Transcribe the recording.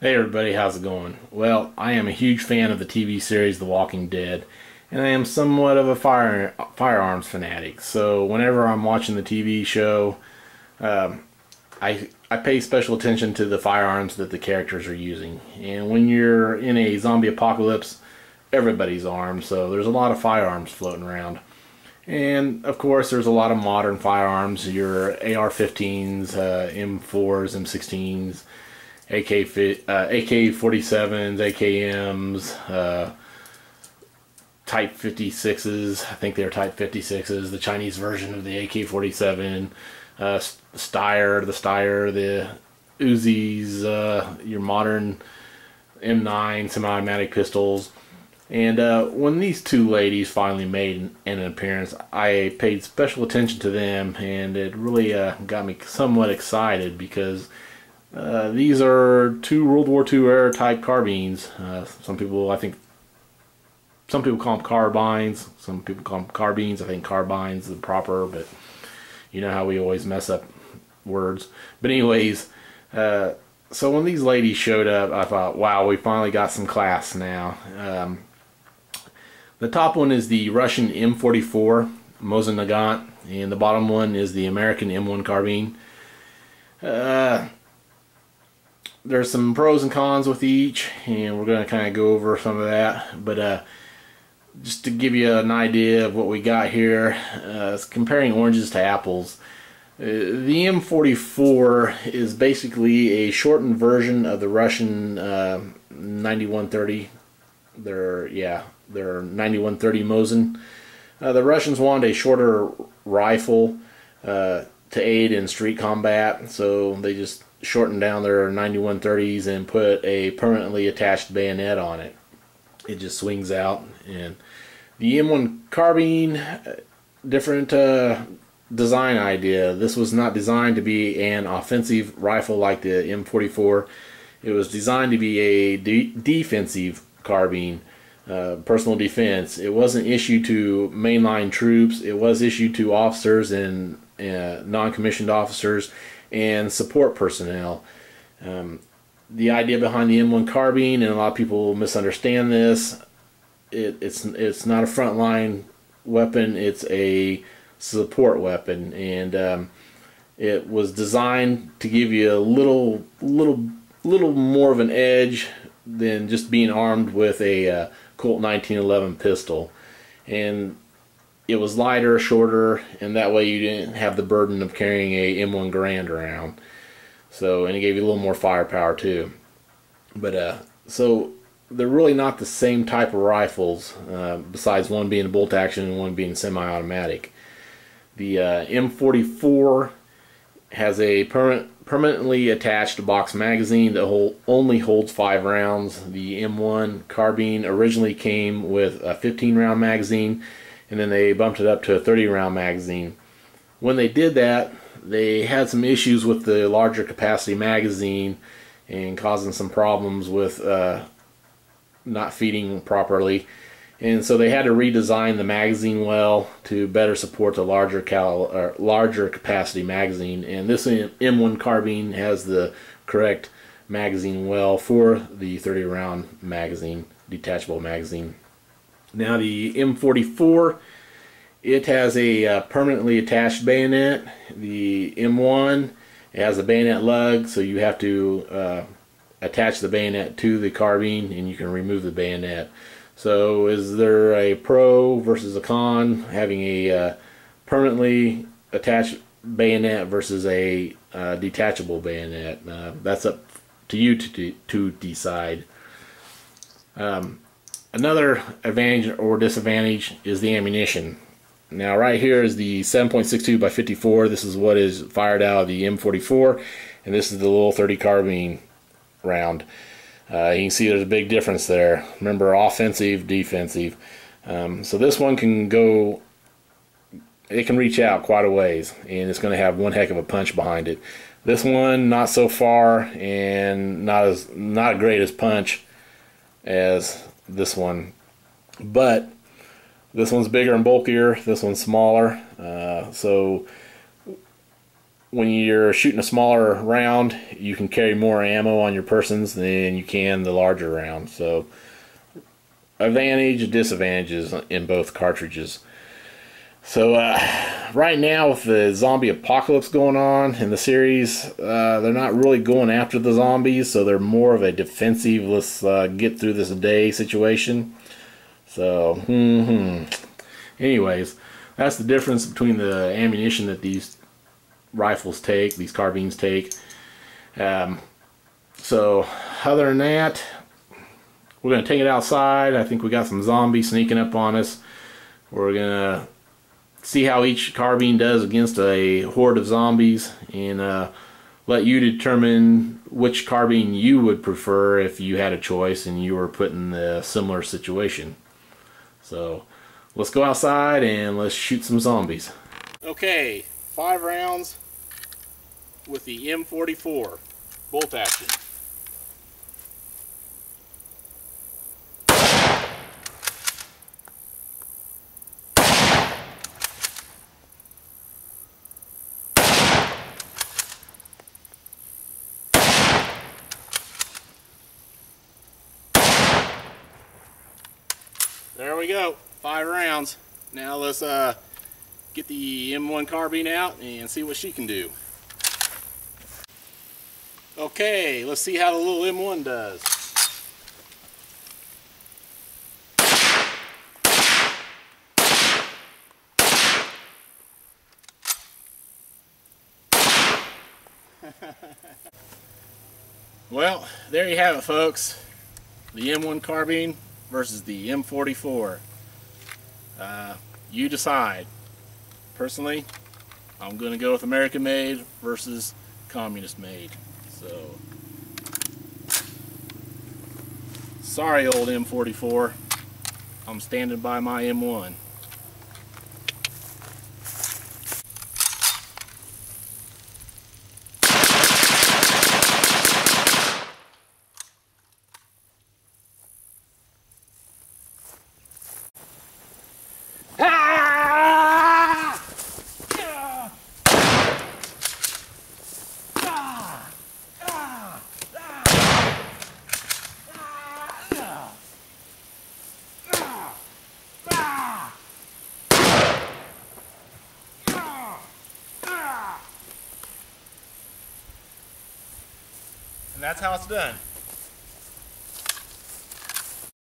Hey everybody, how's it going? Well, I am a huge fan of the TV series The Walking Dead, and I am somewhat of a firearms fanatic. So whenever I'm watching the TV show, I pay special attention to the firearms that the characters are using. And when you're in a zombie apocalypse, everybody's armed, so there's a lot of firearms floating around. And of course, there's a lot of modern firearms, your AR-15s, M4s, M16s, AK-47s, AKMs, Type 56s. I think they're Type 56s, the Chinese version of the AK-47, the Steyr, the Uzis, your modern M9 semi-automatic pistols. And when these two ladies finally made an appearance, I paid special attention to them, and it really got me somewhat excited because these are two World War II era type carbines. Some people call them carbines. Some people call them carbines. I think carbines is the proper, but you know how we always mess up words. But anyways, so when these ladies showed up, I thought, wow, we finally got some class now. The top one is the Russian M44 Mosin, and the bottom one is the American M1 carbine. There's some pros and cons with each, and we're going to kind of go over some of that. But just to give you an idea of what we got here, comparing oranges to apples. The M44 is basically a shortened version of the Russian 9130. Their 9130 Mosin. The Russians wanted a shorter rifle to aid in street combat, so they just shortened down their 9130s and put a permanently attached bayonet on it. It just swings out. And the M1 carbine, different design idea. This was not designed to be an offensive rifle like the M44. It was designed to be a defensive carbine, personal defense. It wasn't issued to mainline troops. It was issued to officers and non-commissioned officers and support personnel. The idea behind the M1 carbine, and a lot of people misunderstand this, it's not a frontline weapon, it's a support weapon, and it was designed to give you a little more of an edge than just being armed with a Colt 1911 pistol. And it was lighter, shorter, and that way you didn't have the burden of carrying a M1 Garand around. So, and it gave you a little more firepower too. But so they're really not the same type of rifles, besides one being a bolt action and one being semi-automatic. The M44 has a permanently attached box magazine that only holds 5 rounds. The M1 carbine originally came with a 15-round magazine, and then they bumped it up to a 30-round magazine. When they did that, they had some issues with the larger capacity magazine and causing some problems with not feeding properly. And so they had to redesign the magazine well to better support the larger capacity magazine. And this M1 carbine has the correct magazine well for the 30-round magazine, detachable magazine. Now the M44, it has a permanently attached bayonet. The M1, it has a bayonet lug, so you have to attach the bayonet to the carbine, and you can remove the bayonet. So is there a pro versus a con having a permanently attached bayonet versus a detachable bayonet? That's up to you to decide. Another advantage or disadvantage is the ammunition. Now right here is the 7.62 by 54. This is what is fired out of the M44, and this is the little 30 carbine round. You can see there's a big difference there. Remember, offensive, defensive. So this one can go, it can reach out quite a ways, and it's going to have one heck of a punch behind it. This one, not so far, and not great as punch as this one. But this one's bigger and bulkier. This one's smaller. So when you're shooting a smaller round, you can carry more ammo on your persons than you can the larger round. So advantage, disadvantages in both cartridges. So right now with the zombie apocalypse going on in the series, they're not really going after the zombies, so they're more of a defensive, let's get through this day situation. So, anyways, that's the difference between the ammunition that these rifles take, these carbines take. So other than that, we're going to take it outside. I think we got some zombies sneaking up on us. We're going to see how each carbine does against a horde of zombies, and let you determine which carbine you would prefer if you had a choice and you were put in a similar situation. So let's go outside and let's shoot some zombies. Okay, 5 rounds with the M44 bolt action. There we go, 5 rounds. Now let's get the M1 carbine out and see what she can do. Okay, let's see how the little M1 does. Well, there you have it, folks. The M1 carbine versus the M44. You decide. Personally, I'm going to go with American made versus communist made. So, sorry, old M44. I'm standing by my M1. And that's how it's done.